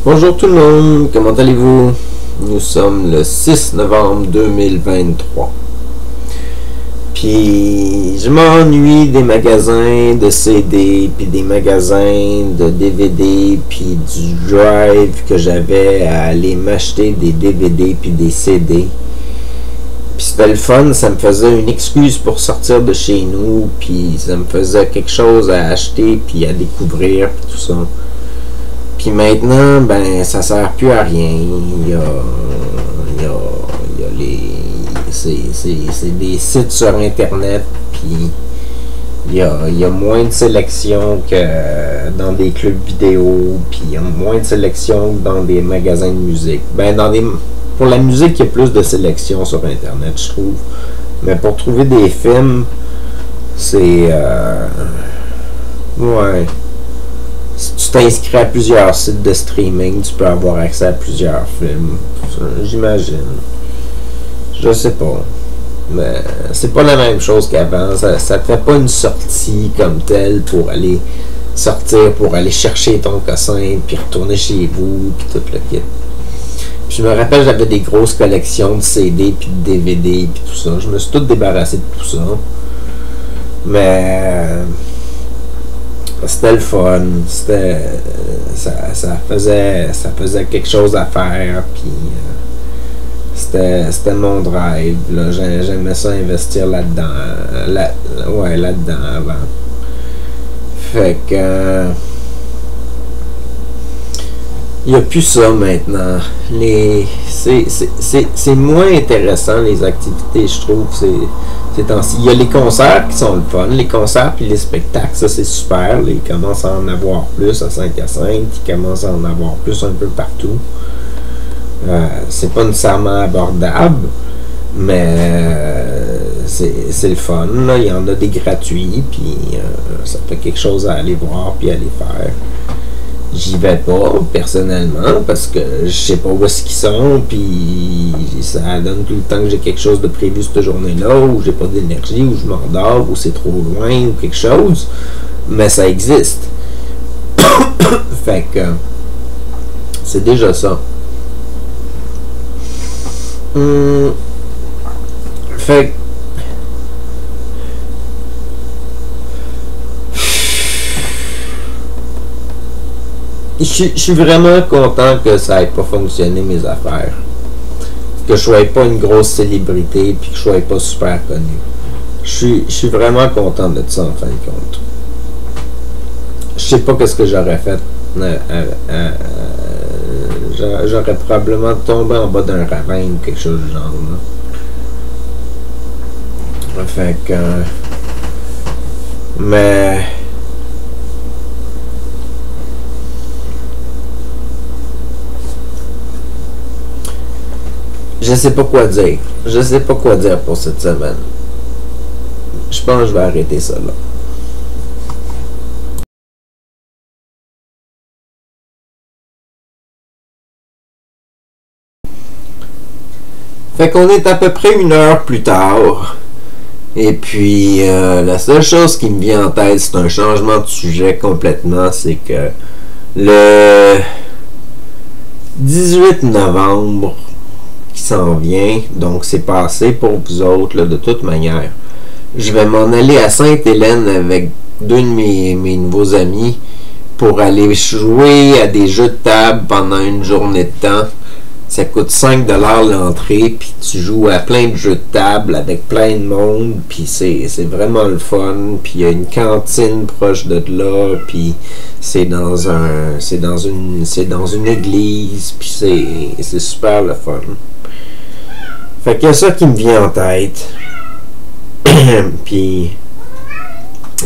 Bonjour tout le monde, comment allez-vous? Nous sommes le 6 novembre 2023. Puis je m'ennuie des magasins de CD, puis des magasins de DVD, puis du drive que j'avais à aller m'acheter des DVD puis des CD. Puis c'était le fun, ça me faisait une excuse pour sortir de chez nous, puis ça me faisait quelque chose à acheter puis à découvrir puis tout ça. Puis maintenant, ben, ça sert plus à rien. Il y a les... C'est des sites sur Internet, puis il y a moins de sélection que dans des clubs vidéo, puis il y a moins de sélection que dans des magasins de musique. Ben, pour la musique, il y a plus de sélection sur Internet, je trouve. Mais pour trouver des films, c'est... ouais... Si tu t'inscris à plusieurs sites de streaming, tu peux avoir accès à plusieurs films. J'imagine. Je sais pas. Mais c'est pas la même chose qu'avant. Ça te fait pas une sortie comme telle pour aller sortir, pour aller chercher ton cossin, puis retourner chez vous, puis tout le kit. Puis je me rappelle, j'avais des grosses collections de CD, puis de DVD, puis tout ça. Je me suis tout débarrassé de tout ça. Mais... c'était le fun, ça faisait quelque chose à faire, puis c'était mon drive, là. J'aimais ça investir là-dedans, là-dedans avant. Fait que il n'y a plus ça maintenant. C'est moins intéressant, les activités, je trouve, ces temps-ci. Il y a les concerts qui sont le fun, les concerts puis les spectacles, ça c'est super. Ils commencent à en avoir plus à Saint-Hyacinthe, ils commencent à en avoir plus un peu partout. C'est pas nécessairement abordable, mais c'est le fun, là. Il y en a des gratuits, puis ça fait quelque chose à aller voir puis à aller faire. J'y vais pas personnellement parce que je sais pas où est-ce qu'ils sont, puis ça donne tout le temps que j'ai quelque chose de prévu cette journée-là, ou j'ai pas d'énergie, ou je m'endors, ou c'est trop loin, ou quelque chose, mais ça existe. Fait que c'est déjà ça. Fait que je suis vraiment content que ça n'ait pas fonctionné, mes affaires. Que je sois pas une grosse célébrité, puis que je sois pas super connu. Je suis vraiment content de ça, en fin de compte. Je sais pas qu'est-ce que j'aurais fait. J'aurais probablement tombé en bas d'un ravin ou quelque chose du genre, là. Fait que... mais... je sais pas quoi dire. Je sais pas quoi dire pour cette semaine. Je pense que je vais arrêter ça là. Fait qu'on est à peu près 1 heure plus tard. Et puis, la seule chose qui me vient en tête, c'est un changement de sujet complètement. C'est que le 18 novembre... qui s'en vient, donc c'est passé pour vous autres, là, de toute manière. Je vais m'en aller à Sainte-Hélène avec 2 de mes nouveaux amis pour aller jouer à des jeux de table pendant une journée de temps. Ça coûte 5$ l'entrée, puis tu joues à plein de jeux de table avec plein de monde, puis c'est vraiment le fun. Puis il y a une cantine proche de là, puis c'est dans une église, puis c'est super le fun. Fait qu'il y a ça qui me vient en tête. Puis,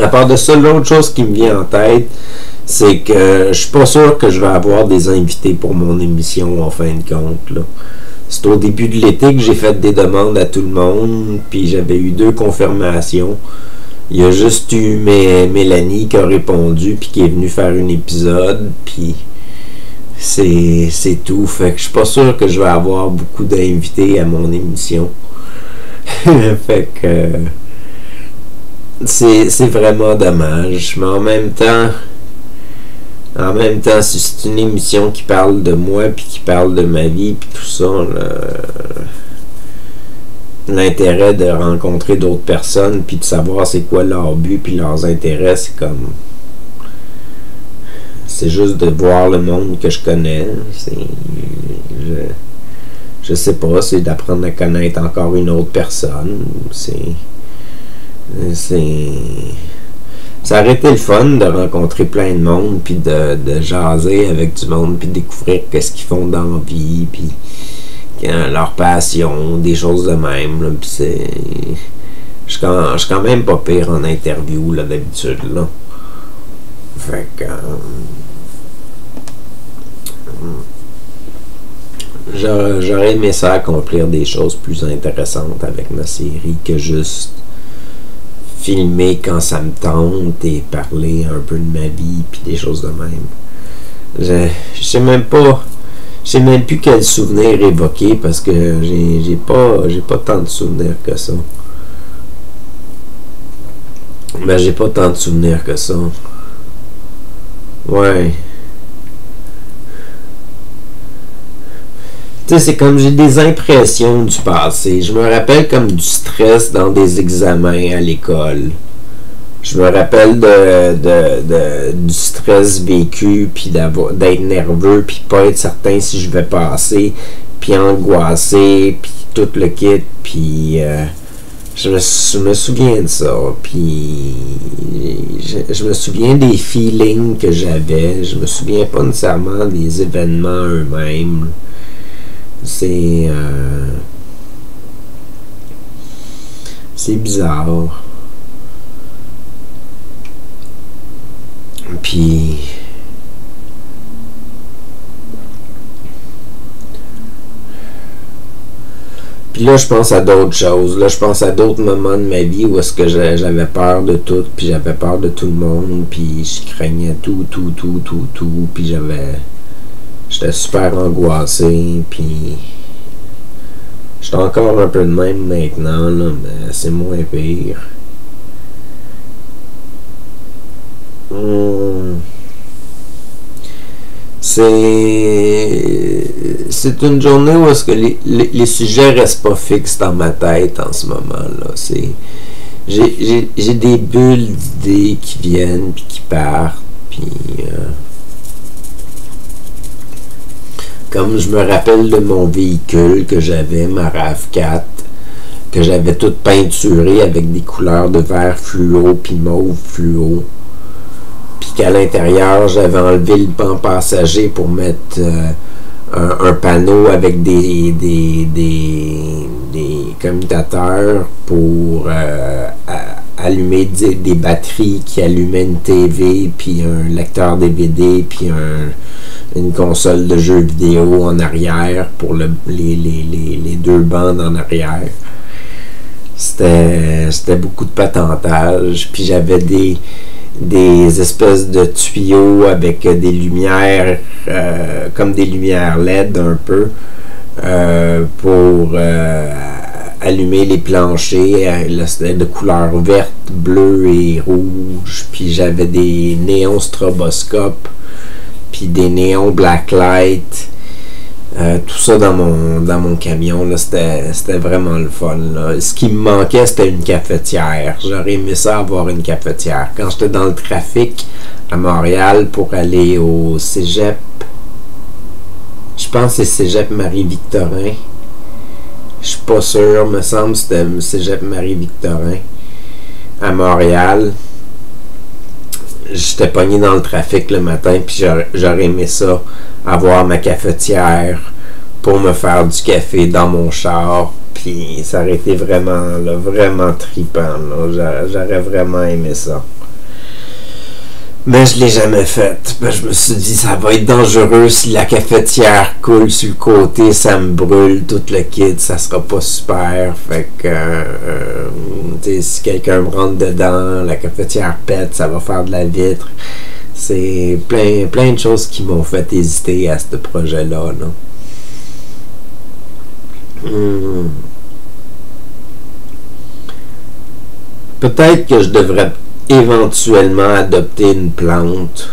à part de ça, l'autre chose qui me vient en tête, c'est que je suis pas sûr que je vais avoir des invités pour mon émission en fin de compte, là. C'est au début de l'été que j'ai fait des demandes à tout le monde, puis j'avais eu 2 confirmations. Il y a juste eu Mélanie qui a répondu, puis qui est venue faire un épisode, puis... c'est tout. Fait que je suis pas sûr que je vais avoir beaucoup d'invités à mon émission. Fait que c'est vraiment dommage. Mais en même temps, En même temps, si c'est une émission qui parle de moi, puis qui parle de ma vie, puis tout ça, l'intérêt de rencontrer d'autres personnes, puis de savoir c'est quoi leur but, puis leurs intérêts, c'est comme... C'est juste de voir le monde que je connais. Je sais pas, c'est d'apprendre à connaître encore une autre personne. Ça aurait été le fun de rencontrer plein de monde, puis de jaser avec du monde, puis de découvrir qu'est-ce qu'ils font dans la vie, puis leur passion, des choses de même. Là, puis je suis quand même pas pire en interview là, d'habitude. Là. Fait que... j'aurais aimé ça accomplir des choses plus intéressantes avec ma série que juste filmer quand ça me tente et parler un peu de ma vie puis des choses de même. Je sais même plus quel souvenir évoquer parce que j'ai pas tant de souvenirs que ça. Ben j'ai pas tant de souvenirs que ça. Ouais. Tu sais, c'est comme j'ai des impressions du passé. Je me rappelle comme du stress dans des examens à l'école. Je me rappelle du stress vécu, puis d'être nerveux, puis pas être certain si je vais passer, puis angoissé, puis tout le kit, puis je me souviens de ça, puis je me souviens des feelings que j'avais. Je me souviens pas nécessairement des événements eux-mêmes. C'est bizarre. Puis là, je pense à d'autres choses. Là, je pense à d'autres moments de ma vie où est-ce que j'avais peur de tout, puis j'avais peur de tout le monde, puis je craignais tout, puis j'étais super angoissé, puis j'étais encore un peu de même maintenant, là, mais c'est moins pire. C'est une journée où est-ce que les sujets restent pas fixes dans ma tête en ce moment-là. J'ai des bulles d'idées qui viennent puis qui partent, puis comme je me rappelle de mon véhicule que j'avais, ma RAV4, que j'avais toute peinturée avec des couleurs de vert fluo puis mauve fluo. Puis qu'à l'intérieur, j'avais enlevé le banc passager pour mettre un panneau avec des commutateurs pour allumer des batteries qui allumaient une TV, puis un lecteur DVD, puis une console de jeux vidéo en arrière pour les deux bandes en arrière. C'était beaucoup de patentage. Puis j'avais des espèces de tuyaux avec des lumières comme des lumières LED un peu pour allumer les planchers. C'était de couleur verte, bleue et rouge. Puis j'avais des néons stroboscopes, puis des néons blacklight. Tout ça dans mon camion, là, c'était vraiment le fun. Là. Ce qui me manquait, c'était une cafetière. J'aurais aimé ça avoir une cafetière. Quand j'étais dans le trafic à Montréal pour aller au cégep, je pense que c'est cégep Marie-Victorin. Je suis pas sûr, me semble que c'était cégep Marie-Victorin à Montréal. J'étais pogné dans le trafic le matin, puis j'aurais aimé ça, avoir ma cafetière pour me faire du café dans mon char, puis ça aurait été vraiment, là, vraiment trippant. J'aurais vraiment aimé ça. Mais je l'ai jamais fait. Ben, je me suis dit, ça va être dangereux si la cafetière coule sur le côté, ça me brûle tout le kit, ça sera pas super. Fait que si quelqu'un me rentre dedans, la cafetière pète, ça va faire de la vitre. C'est plein de choses qui m'ont fait hésiter à ce projet-là. Peut-être que je devrais éventuellement adopter une plante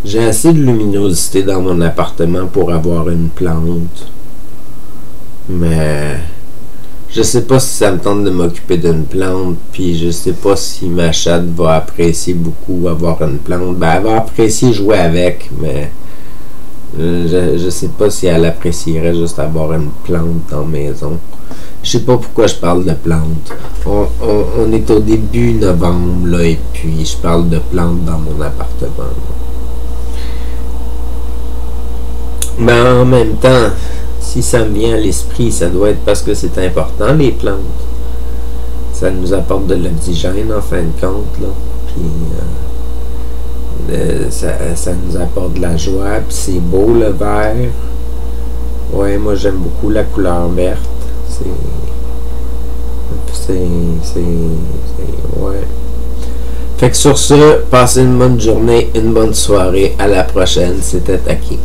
J'ai assez de luminosité dans mon appartement pour avoir une plante. Mais je sais pas si ça me tente de m'occuper d'une plante, puis je sais pas si ma chatte va apprécier beaucoup avoir une plante. Ben, elle va apprécier jouer avec, mais je sais pas si elle apprécierait juste avoir une plante dans la maison. Je sais pas pourquoi je parle de plantes. On est au début novembre, là, et puis je parle de plantes dans mon appartement. Mais en même temps, si ça me vient à l'esprit, ça doit être parce que c'est important, les plantes. Ça nous apporte de l'oxygène, en fin de compte, là. Puis ça nous apporte de la joie, puis c'est beau, le vert. Ouais, moi, j'aime beaucoup la couleur verte. Ouais. Fait que sur ce, passez une bonne journée, une bonne soirée. À la prochaine. C'était Taki.